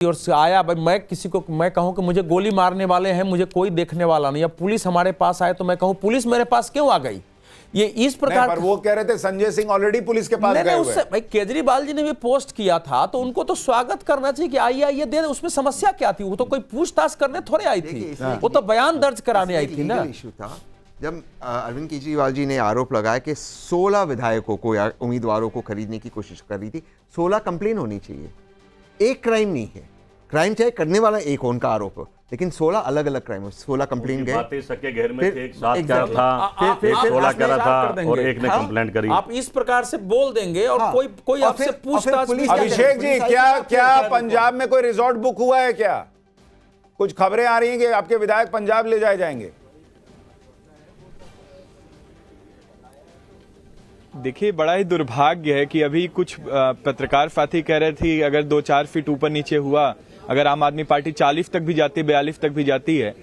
और से आया भाई, मैं किसी को मैं कहूं कि मुझे गोली मारने वाले हैं, मुझे कोई देखने वाला नहीं, या पुलिस हमारे पास आए तो मैं कहूं पुलिस मेरे पास क्यों आ गई? ये इस प्रकार पर वो कह रहे थे संजय सिंह ऑलरेडी पुलिस के पास गए हुए हैं। भाई केजरीवाल जी ने भी पोस्ट किया था, तो उनको तो स्वागत करना चाहिए कि आइए आइए दे, उसमें समस्या क्या थी? वो तो कोई पूछताछ करने थोड़े आई थी, वो तो बयान दर्ज कराने आई थी ना। इशू था जब अरविंद केजरीवाल जी ने आरोप लगाया कि 16 विधायकों को या उम्मीदवारों को खरीदने की कोशिश कर रही थी। 16 कंप्लेन होनी चाहिए, एक क्राइम नहीं है। क्राइम चाहे करने वाला एक हो, उनका आरोप हो, लेकिन 16 अलग अलग क्राइम हो, 16 कंप्लेन गए। बातें सबके घर में थे, एक साथ करा था, फिर 16 करा था और एक ने कंप्लेंट करी। आप इस प्रकार से बोल देंगे और कोई आपसे पूछताछ। अभिषेक जी, क्या पंजाब में कोई रिजॉर्ट बुक हुआ है क्या? कुछ खबरें आ रही हैं कि आपके विधायक पंजाब ले जाए जाएंगे। देखिए, बड़ा ही दुर्भाग्य है कि अभी कुछ पत्रकार साथी कह रहे थे अगर 2-4 फीट ऊपर नीचे हुआ, अगर आम आदमी पार्टी 40 तक भी जाती है, 42 तक भी जाती है,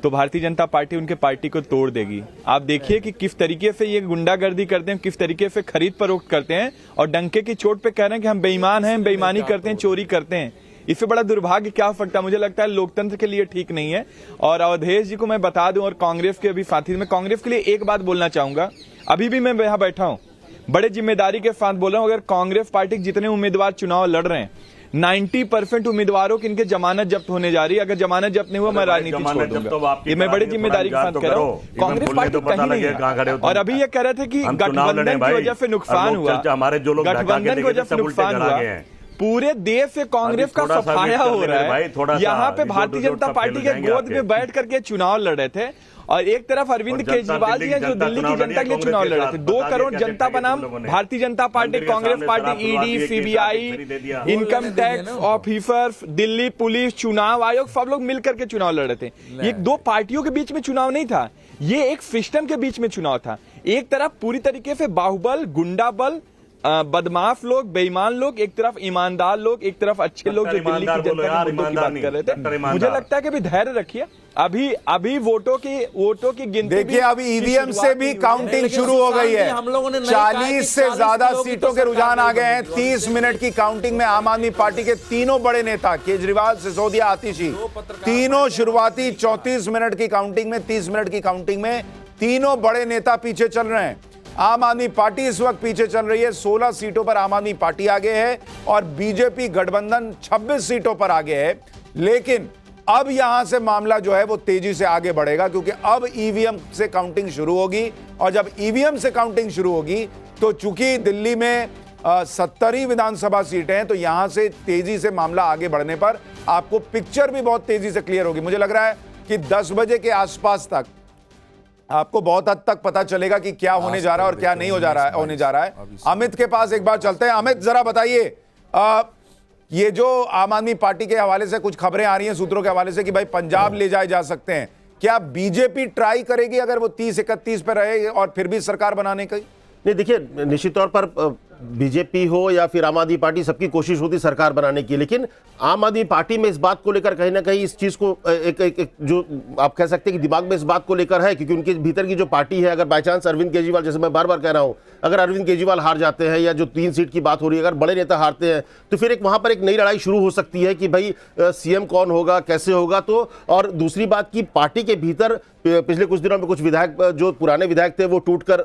तो भारतीय जनता पार्टी उनके पार्टी को तोड़ देगी। आप देखिए कि किस तरीके से ये गुंडागर्दी करते हैं, किस तरीके से खरीद फरोख्त करते हैं और डंके की चोट पे कह रहे हैं कि हम बेईमान हैं, बेईमानी करते हैं, चोरी करते हैं। इससे बड़ा दुर्भाग्य क्या हो सकता है? मुझे लगता है लोकतंत्र के लिए ठीक नहीं है। और अवधेश जी को मैं बता दूं, और कांग्रेस के अभी साथी, मैं कांग्रेस के लिए एक बात बोलना चाहूंगा। अभी भी मैं यहाँ बैठा हूं, बड़े जिम्मेदारी के साथ बोल रहा हूं, अगर कांग्रेस पार्टी के जितने उम्मीदवार चुनाव लड़ रहे हैं, 90% उम्मीदवारों की इनके जमानत जब्त होने जा रही है। अगर जमानत जब्त नहीं हुआ, मैं राजनीति छोड़ दूंगा। ये मैं बड़ी जिम्मेदारी के साथ कह रहा हूँ। कांग्रेस पार्टी कहीं नहीं है। और अभी ये कह रहे थे कि गठबंधन की वजह से नुकसान हुआ, गठबंधन की वजह से नुकसान हुआ। पूरे देश से कांग्रेस का सफाया हो रहा है। यहाँ पे भारतीय जनता पार्टी के गोद में बैठ करके चुनाव लड़ रहे थे, और एक तरफ अरविंद केजरीवाल जी हैं जो दिल्ली की जनता के लिए चुनाव लड़ रहे थे। 2 करोड़ जनता बनाम Bharatiya Janata party, Congress party, ED, CBI, income tax officers, Delhi police, चुनाव आयोग, सब लोग मिलकर के चुनाव लड़ रहे थे। ये 2 पार्टियों के बीच में चुनाव नहीं था, ये एक सिस्टम के बीच में चुनाव था। एक तरफ पूरी तरीके से बाहुबल, गुंडा बल, बदमाश लोग, बेईमान लोग, एक तरफ ईमानदार लोग, एक तरफ अच्छे लोग जो दिल्ली की जनता के मुद्दों की बात कर रहे थे। मुझे लगता है कि भी धैर्य रखिए, अभी वोटों की गिनती। देखिए, अभी ईवीएम से भी काउंटिंग शुरू हो गई है। 40 से ज्यादा सीटों के रुझान आ गए हैं। 30 मिनट की काउंटिंग में आम आदमी पार्टी के तीनों बड़े नेता केजरीवाल, सिसोदिया, आतिशी, तीनों शुरुआती 34 मिनट की काउंटिंग में, 30 मिनट की काउंटिंग में तीनों बड़े नेता पीछे चल रहे हैं। आम आदमी पार्टी इस वक्त पीछे चल रही है। 16 सीटों पर आम आदमी पार्टी आगे है और बीजेपी गठबंधन 26 सीटों पर आगे है। लेकिन अब यहां से मामला जो है वो तेजी से आगे बढ़ेगा, क्योंकि अब ईवीएम से काउंटिंग शुरू होगी। और जब ईवीएम से काउंटिंग शुरू होगी तो चूंकि दिल्ली में 70 विधानसभा सीटें हैं, तो यहां से तेजी से मामला आगे बढ़ने पर आपको पिक्चर भी बहुत तेजी से क्लियर होगी। मुझे लग रहा है कि 10 बजे के आसपास तक आपको बहुत हद तक पता चलेगा कि क्या होने जा रहा है और क्या नहीं होने जा रहा है। अमित के पास एक बार चलते हैं। अमित, जरा बताइए, ये जो आम आदमी पार्टी के हवाले से कुछ खबरें आ रही हैं सूत्रों के हवाले से कि भाई पंजाब ले जाए जा सकते हैं, क्या बीजेपी ट्राई करेगी अगर वो 30-31 पे रहे और फिर भी सरकार बनाने की? नहीं, देखिए, निश्चित तौर पर बीजेपी हो या फिर आम आदमी पार्टी, सबकी कोशिश होती सरकार बनाने की, लेकिन आम आदमी पार्टी में इस बात को लेकर कहीं ना कहीं इस चीज को एक जो आप कह सकते हैं कि दिमाग में इस बात को लेकर है, क्योंकि उनके भीतर की जो पार्टी है, अगर बाय चांस अरविंद केजरीवाल, जैसे मैं बार बार कह रहा हूं, अगर अरविंद केजरीवाल हार जाते हैं या जो 3 सीट की बात हो रही है, अगर बड़े नेता हारते हैं, तो फिर एक वहां पर एक नई लड़ाई शुरू हो सकती है कि भाई सीएम कौन होगा, कैसे होगा। तो और दूसरी बात की पार्टी के भीतर पिछले कुछ दिनों में कुछ विधायक, जो पुराने विधायक थे, वो टूटकर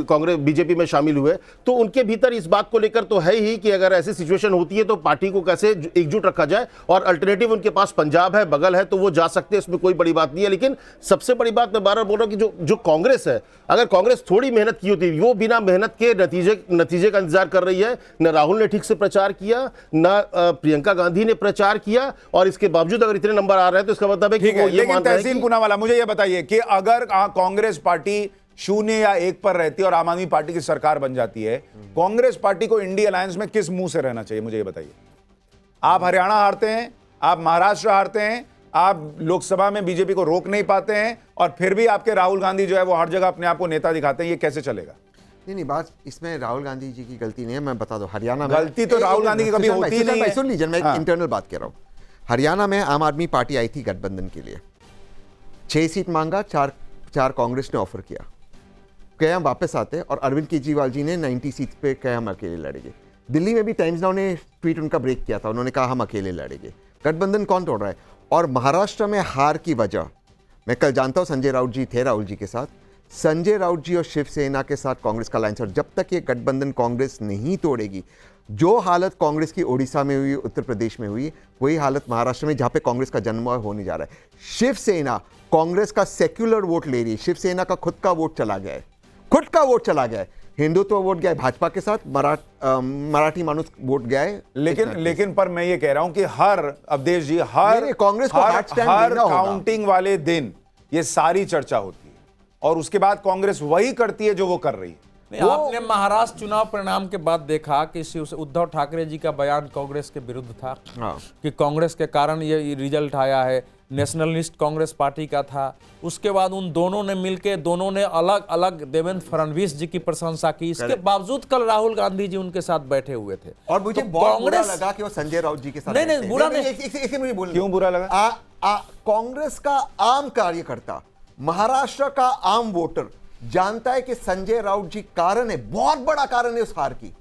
कांग्रेस बीजेपी में शामिल हुए, तो उनके भीतर इस बात को लेकर तो है ही कि अगर ऐसी सिचुएशन होती है तो पार्टी को कैसे एकजुट रखा जाए। और अल्टरनेटिव उनके पास पंजाब है, बगल है, तो वो जा सकते हैं, इसमें कोई बड़ी बात नहीं है। लेकिन सबसे बड़ी बात मैं बार बार बोल रहा हूं कि जो कांग्रेस है, अगर कांग्रेस थोड़ी मेहनत की होती, वो बिना मेहनत के नतीजे का इंतजार कर रही है। न राहुल ने ठीक से प्रचार किया, न प्रियंका गांधी ने प्रचार किया, और इसके बावजूद अगर इतने नंबर आ रहे हैं तो इसका मतलब है कि वो ये मान रहे हैं। तहसीन पूनावाला, मुझे ये बताइए कि अगर कांग्रेस पार्टी 0 या 1 पर रहती है और आम आदमी पार्टी की सरकार बन जाती है, कांग्रेस पार्टी को इंडी अलायंस में किस मुंह से रहना चाहिए? मुझे ये बताइए। आप हरियाणा हारते हैं, आप महाराष्ट्र हारते हैं, आप लोकसभा में बीजेपी को रोक नहीं पाते हैं, और फिर भी आपके राहुल गांधी जो है वो हर जगह अपने आप को नेता दिखाते हैं। ये कैसे चलेगा? नहीं, बात इसमें राहुल गांधी जी की गलती नहीं है। मैं बता दूं, हरियाणा में गलती तो राहुल गांधी की कभी होती ही नहीं है। सुन लीजिए, मैं एक इंटरनल बात कह रहा हूं। हरियाणा में आम आदमी पार्टी आई थी गठबंधन के लिए, 6 सीट मांगा, 4 कांग्रेस ने ऑफर किया, कहे हम वापस आते हैं, और अरविंद केजरीवाल जी ने 90 सीट पे कहे हम अकेले लड़ेंगे। दिल्ली में भी टाइम्स नाउ ने ट्वीट उनका ब्रेक किया था, उन्होंने कहा हम अकेले लड़ेंगे। गठबंधन कौन तोड़ रहा है? और महाराष्ट्र में हार की वजह, मैं कल जानता हूं संजय राउत जी थे राहुल जी के साथ, संजय राउत जी और शिवसेना के साथ कांग्रेस का लाइन, और जब तक ये गठबंधन कांग्रेस नहीं तोड़ेगी, जो हालत कांग्रेस की ओडिशा में हुई, उत्तर प्रदेश में हुई, वही हालत महाराष्ट्र में, जहां पे कांग्रेस का जन्म होने जा रहा है। शिवसेना कांग्रेस का सेक्युलर वोट ले रही है, शिवसेना का खुद का वोट चला गया है, खुद का वोट चला गया है, हिंदुत्व वोट गया है भाजपा के साथ, मराठी मानुस वोट गया है। लेकिन पर मैं ये कह रहा हूं कि हर अवधेश जी, हर कांग्रेस को हार्ड स्टैंड हर लेना होगा। काउंटिंग वाले दिन ये सारी चर्चा होती है और उसके बाद कांग्रेस वही करती है जो वो कर रही है। नहीं, आपने महाराष्ट्र चुनाव परिणाम के बाद देखा कि उद्धव ठाकरे जी का बयान कांग्रेस के विरुद्ध था, कि कांग्रेस के कारण ये रिजल्ट आया है, नेशनलिस्ट कांग्रेस पार्टी का था। उसके बाद उन दोनों ने मिलकर, दोनों ने अलग अलग देवेंद्र फडणवीस जी की प्रशंसा की। इसके बावजूद कल राहुल गांधी जी उनके साथ बैठे हुए थे। और मुझे बहुत बुरा लगा कि वो संजय राउत जी के साथ नहीं बुरा नहीं, इसे मुझे बोलना, क्यों बुरा लगा? कांग्रेस का आम कार्यकर्ता, महाराष्ट्र का आम वोटर जानता है कि संजय राउत जी कारण है, बहुत बड़ा कारण है उस हार की,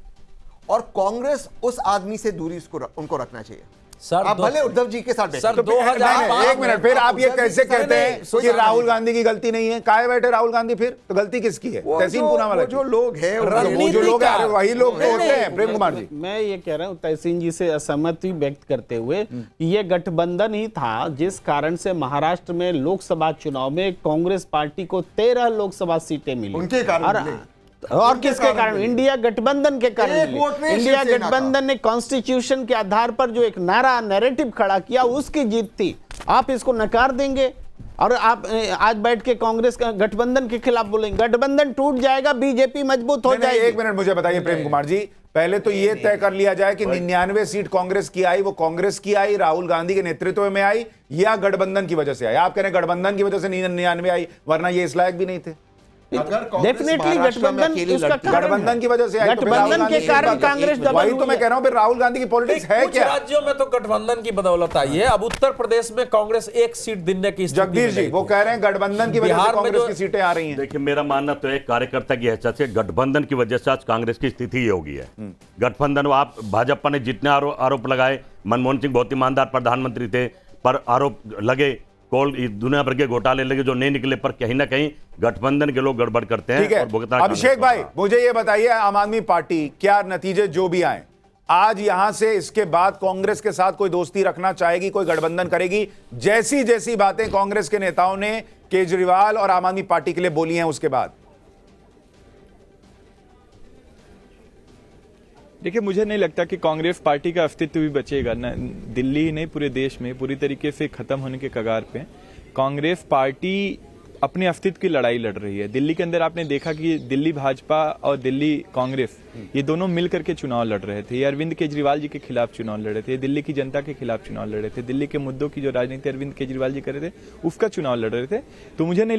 और कांग्रेस उस आदमी से दूरी उनको रखना चाहिए। सर आप भले उद्धव जी के साथ बैठे, सर 2005 एक मिनट, फिर आप ये कैसे कहते हैं कि राहुल गांधी की गलती नहीं है? काहे बैठे राहुल गांधी? फिर तो गलती किसकी है? तहसीन पूनावाला जो लोग हैं, वो जो लोग हैं, वही लोग होते हैं। प्रेम कुमार जी, मैं ये कह रहा हूँ तहसीन जी से असहमति व्यक्त करते हुए, ये गठबंधन ही था जिस कारण से महाराष्ट्र में लोकसभा चुनाव में कांग्रेस पार्टी को 13 लोकसभा सीटें मिली, उनके कारण और किसके कारण? इंडिया गठबंधन के कारण मिली। इंडिया गठबंधन ने कॉन्स्टिट्यूशन के आधार पर जो एक नारा नैरेटिव खड़ा किया, उसकी जीत थी। आप इसको नकार देंगे और आप आज बैठ के कांग्रेस का गठबंधन के खिलाफ बोलेंगे। गठबंधन टूट जाएगा, बीजेपी मजबूत हो जाएगी। एक मिनट मुझे बताइए प्रेम कुमार जी, पहले तो ये तय कर लिया जाए कि 99 सीट कांग्रेस की आई, वो कांग्रेस की आई, राहुल गांधी के नेतृत्व में आई, या गठबंधन की वजह से आई? आप कह रहे हैं गठबंधन की वजह से 99 आई, वरना ये इस लायक भी नहीं थे। डेफिनेटली गठबंधन गठबंधन की वजह से आई, तो गठबंधन के कारण कांग्रेस डबल वही तो मैं कह रहा हूं, फिर राहुल गांधी की पॉलिटिक्स है कुछ क्या? राज्यों में तो गठबंधन की बदौलत आई है। अब उत्तर प्रदेश में कांग्रेस एक सीट देने की स्थिति जगदीश जी वो कह रहे हैं गठबंधन की वजह से कांग्रेस की सीटें आ रही हैं। देखिए, मेरा मानना तो एक कार्यकर्ता की हैसियत से गठबंधन की वजह से आज कांग्रेस की स्थिति ये हो गई है। गठबंधन, आप भाजपा ने जितने आरोप लगाए, मनमोहन सिंह बहुत ईमानदार प्रधानमंत्री थे, पर आरोप लगे, कोल दुनिया भर के घोटाले लगे जो नहीं निकले, पर कहीं ना कहीं गठबंधन के लोग गड़बड़ करते हैं। ठीक है, अभिषेक भाई मुझे ये बताइए, आम आदमी पार्टी क्या नतीजे जो भी आए, आज यहां से इसके बाद कांग्रेस के साथ कोई दोस्ती रखना चाहेगी, कोई गठबंधन करेगी? जैसी जैसी बातें कांग्रेस के नेताओं ने केजरीवाल और आम आदमी पार्टी के लिए बोली हैं, उसके बाद देखिए, मुझे नहीं लगता कि कांग्रेस पार्टी का अस्तित्व भी बचेगा ना, दिल्ली ही नहीं पूरे देश में पूरी तरीके से खत्म होने के कगार पे। कांग्रेस पार्टी अपने अस्तित्व की लड़ाई लड़ रही है। दिल्ली के अंदर आपने देखा कि दिल्ली भाजपा और दिल्ली कांग्रेस ये दोनों मिलकर के चुनाव लड़ रहे थे। ये अरविंद केजरीवाल जी के खिलाफ चुनाव लड़ रहे थे, दिल्ली की जनता के खिलाफ चुनाव लड़ रहे थे, दिल्ली के मुद्दों की जो राजनीति अरविंद केजरीवाल जी कर रहे थे उसका चुनाव लड़ रहे थे। तो मुझे नहीं लगता